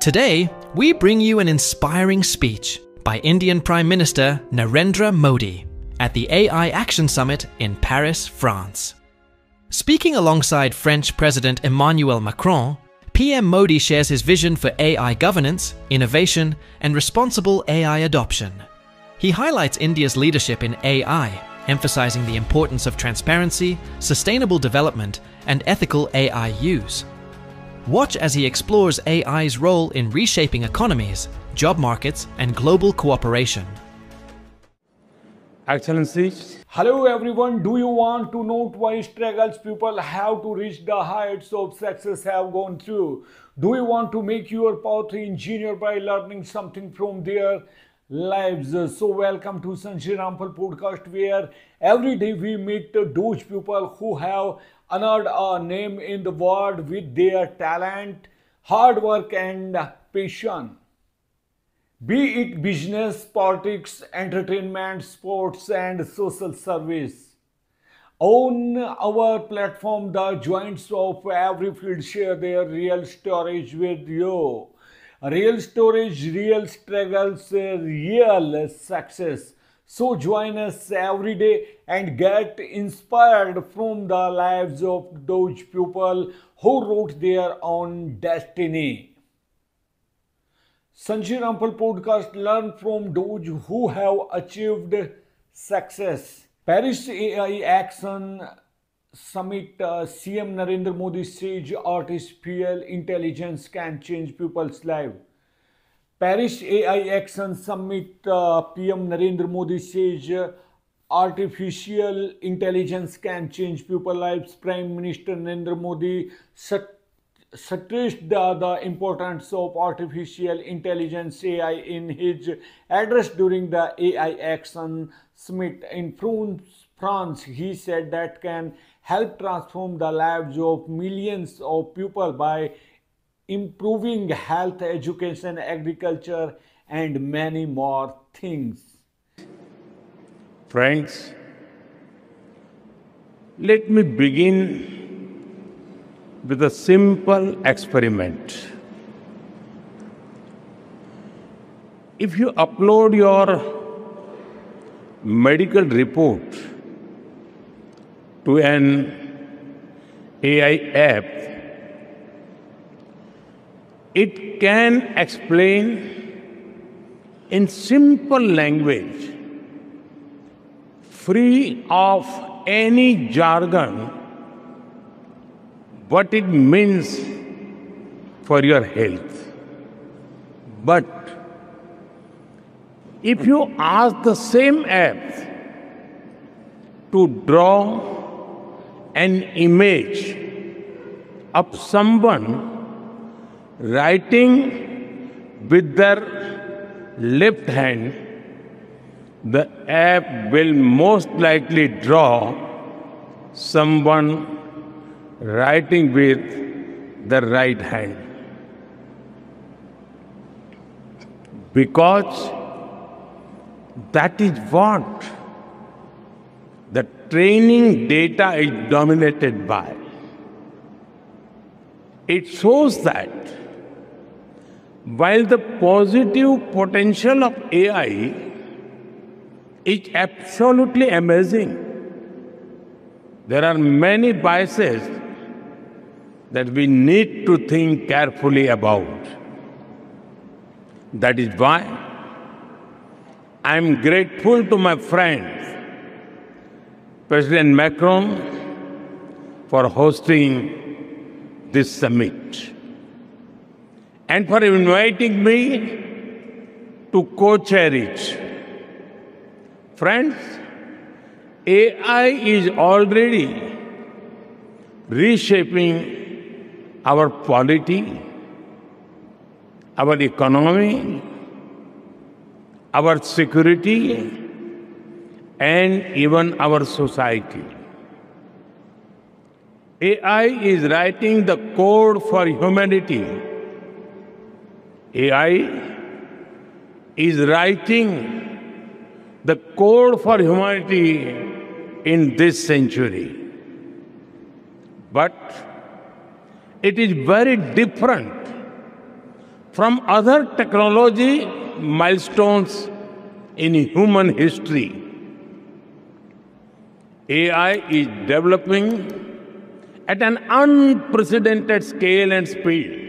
Today, we bring you an inspiring speech by Indian Prime Minister Narendra Modi at the AI Action Summit in Paris, France. Speaking alongside French President Emmanuel Macron, PM Modi shares his vision for AI governance, innovation, and responsible AI adoption. He highlights India's leadership in AI, emphasizing the importance of transparency, sustainable development, and ethical AI use. Watch as he explores AI's role in reshaping economies, job markets, and global cooperation. Excellencies. Hello everyone, do you want to know why struggles people have to reach the heights of success have gone through? Do you want to make your path engineer by learning something from their lives? So welcome to Sanjay Rampal podcast, where every day we meet those people who have honored a name in the world with their talent, hard work and passion. Be it business, politics, entertainment, sports and social service. On our platform, the giants of every field share their real stories with you. Real stories, real struggles, real success. So join us every day and get inspired from the lives of those people who wrote their own destiny. Sanjay Rampal podcast, learn from those who have achieved success. Paris AI Action Summit, CM Narendra Modi says artificial intelligence can change people's lives. Paris AI Action Summit, PM Narendra Modi says artificial intelligence can change people's lives. Prime Minister Narendra Modi stressed the importance of artificial intelligence AI in his address during the AI Action Summit in France. He said that can help transform the lives of millions of people by improving health, education, agriculture, and many more things. Friends, let me begin with a simple experiment. If you upload your medical report to an AI app, it can explain in simple language, free of any jargon, what it means for your health. But if you ask the same app to draw an image of someone writing with their left hand, the app will most likely draw someone writing with the right hand. Because that is what the training data is dominated by. It shows that while the positive potential of AI is absolutely amazing, there are many biases that we need to think carefully about. That is why I am grateful to my friend, President Macron, for hosting this summit and for inviting me to co-chair it. Friends, AI is already reshaping our polity, our economy, our security, and even our society. AI is writing the code for humanity. AI is writing the code for humanity in this century. But it is very different from other technology milestones in human history. AI is developing at an unprecedented scale and speed,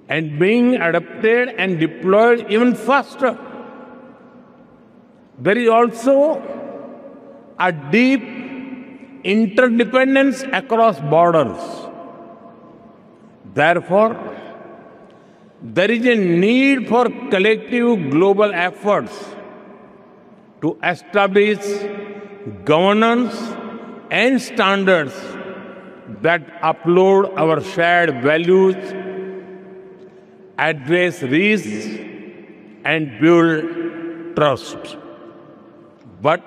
and being adapted and deployed even faster. There is also a deep interdependence across borders. Therefore, there is a need for collective global efforts to establish governance and standards that uphold our shared values, address risks, and build trust. But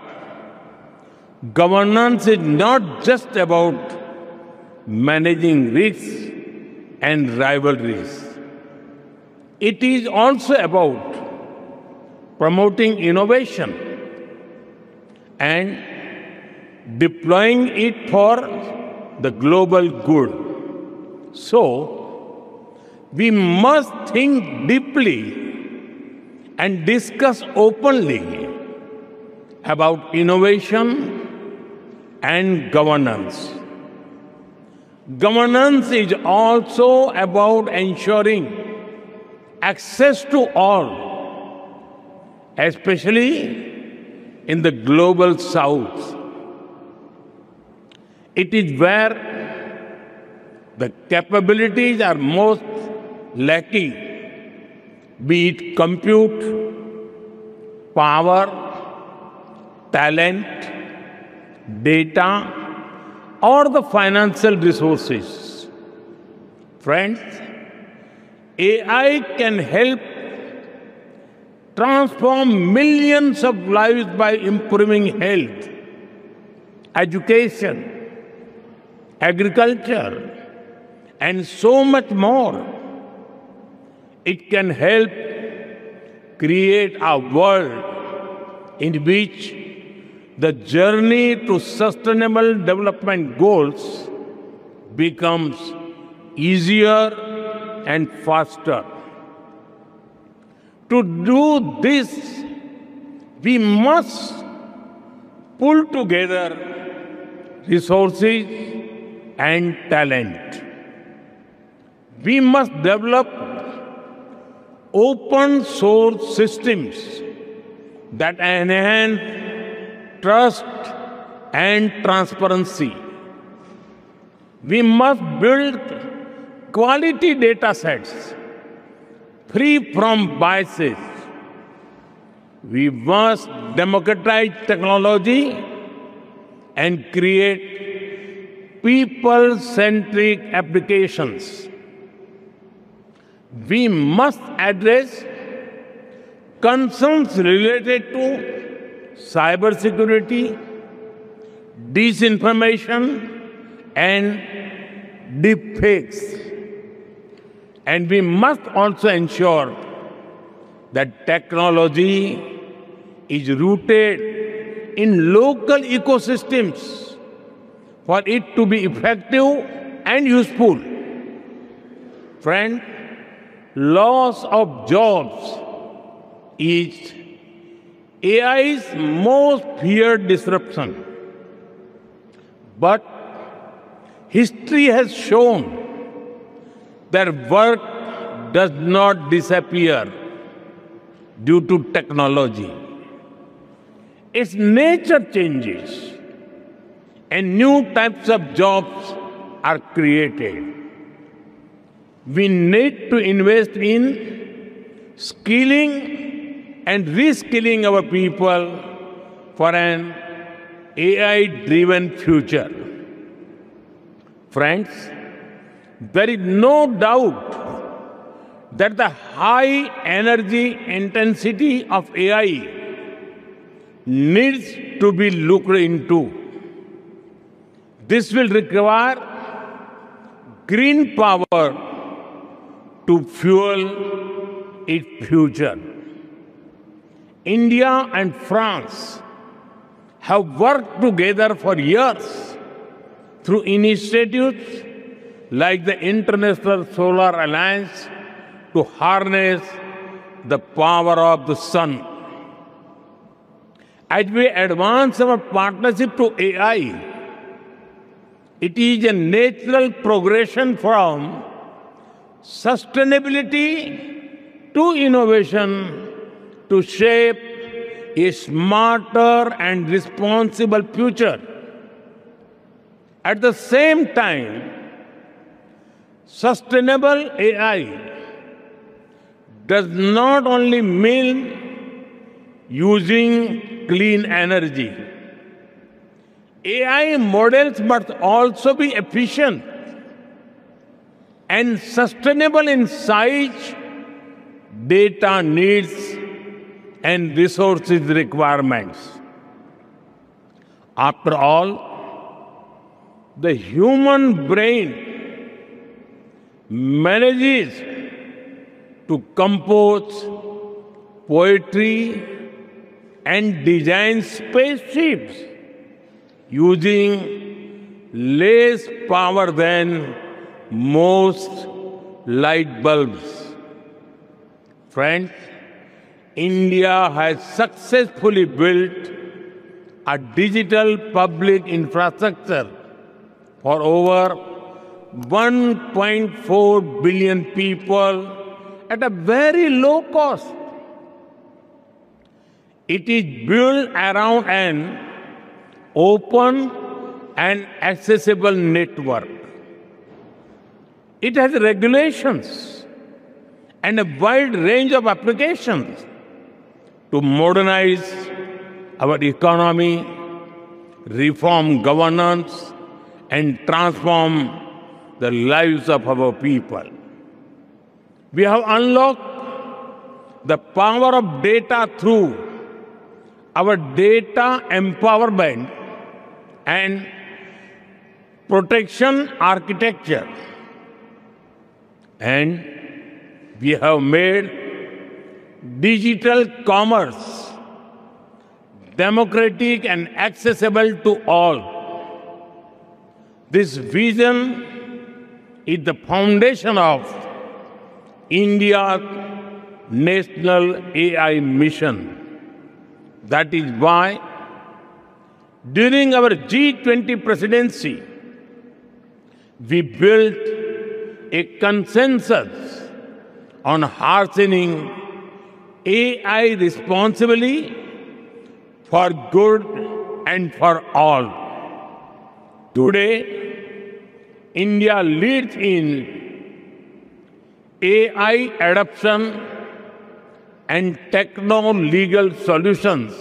governance is not just about managing risks and rivalries. It is also about promoting innovation and deploying it for the global good. So, we must think deeply and discuss openly about innovation and governance. Governance is also about ensuring access to all, especially in the global south. It is where the capabilities are most lacking, be it compute, power, talent, data, or the financial resources. Friends, AI can help transform millions of lives by improving health, education, agriculture, and so much more. It can help create a world in which the journey to sustainable development goals becomes easier and faster. To do this, we must pull together resources and talent. We must develop open source systems that enhance trust and transparency. We must build quality data sets free from biases. We must democratize technology and create people-centric applications. We must address concerns related to cybersecurity, disinformation, and deepfakes. And we must also ensure that technology is rooted in local ecosystems for it to be effective and useful. Friend, loss of jobs is AI's most feared disruption. But history has shown that work does not disappear due to technology. Its nature changes and new types of jobs are created. We need to invest in skilling and reskilling our people for an AI-driven future. Friends, there is no doubt that the high energy intensity of AI needs to be looked into. This will require green power to fuel its future. India and France have worked together for years through initiatives like the International Solar Alliance to harness the power of the sun. As we advance our partnership to AI, it is a natural progression from sustainability to innovation to shape a smarter and responsible future. At the same time, sustainable AI does not only mean using clean energy. AI models must also be efficient and sustainable in size, data needs, and resources requirements. After all, the human brain manages to compose poetry and design spaceships using less power than most light bulbs. Friends, India has successfully built a digital public infrastructure for over 1.4 billion people at a very low cost. It is built around an open and accessible network. It has regulations and a wide range of applications to modernize our economy, reform governance, and transform the lives of our people. We have unlocked the power of data through our data empowerment and protection architecture. And we have made digital commerce democratic and accessible to all. This vision is the foundation of India's national AI mission. That is why, during our G20 presidency, we built a consensus on harnessing AI responsibly for good and for all. Today, India leads in AI adoption and techno-legal solutions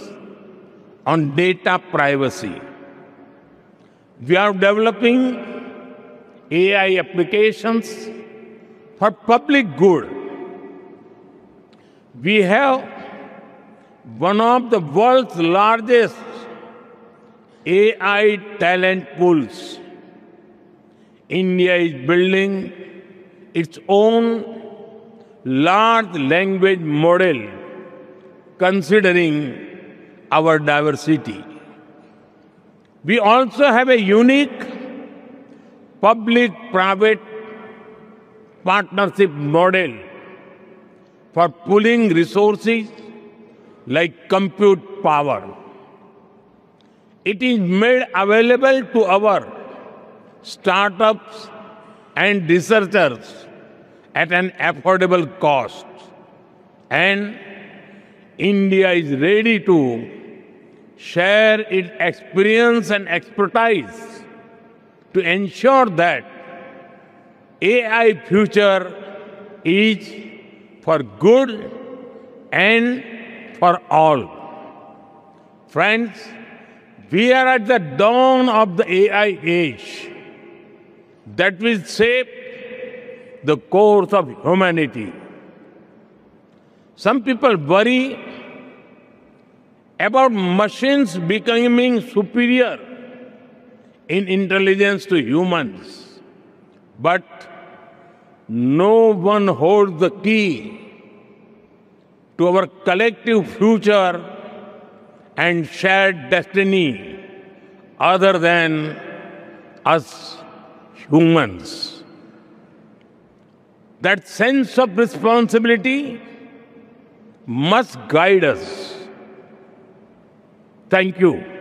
on data privacy. We are developing AI applications for public good. We have one of the world's largest AI talent pools. India is building its own large language model considering our diversity. We also have a unique public-private partnership model for pooling resources like compute power. It is made available to our startups and researchers at an affordable cost. And India is ready to share its experience and expertise to ensure that AI future is for good and for all. Friends, we are at the dawn of the AI age that will shape the course of humanity. Some people worry about machines becoming superior in intelligence to humans, but no one holds the key to our collective future and shared destiny other than us humans. That sense of responsibility must guide us. Thank you.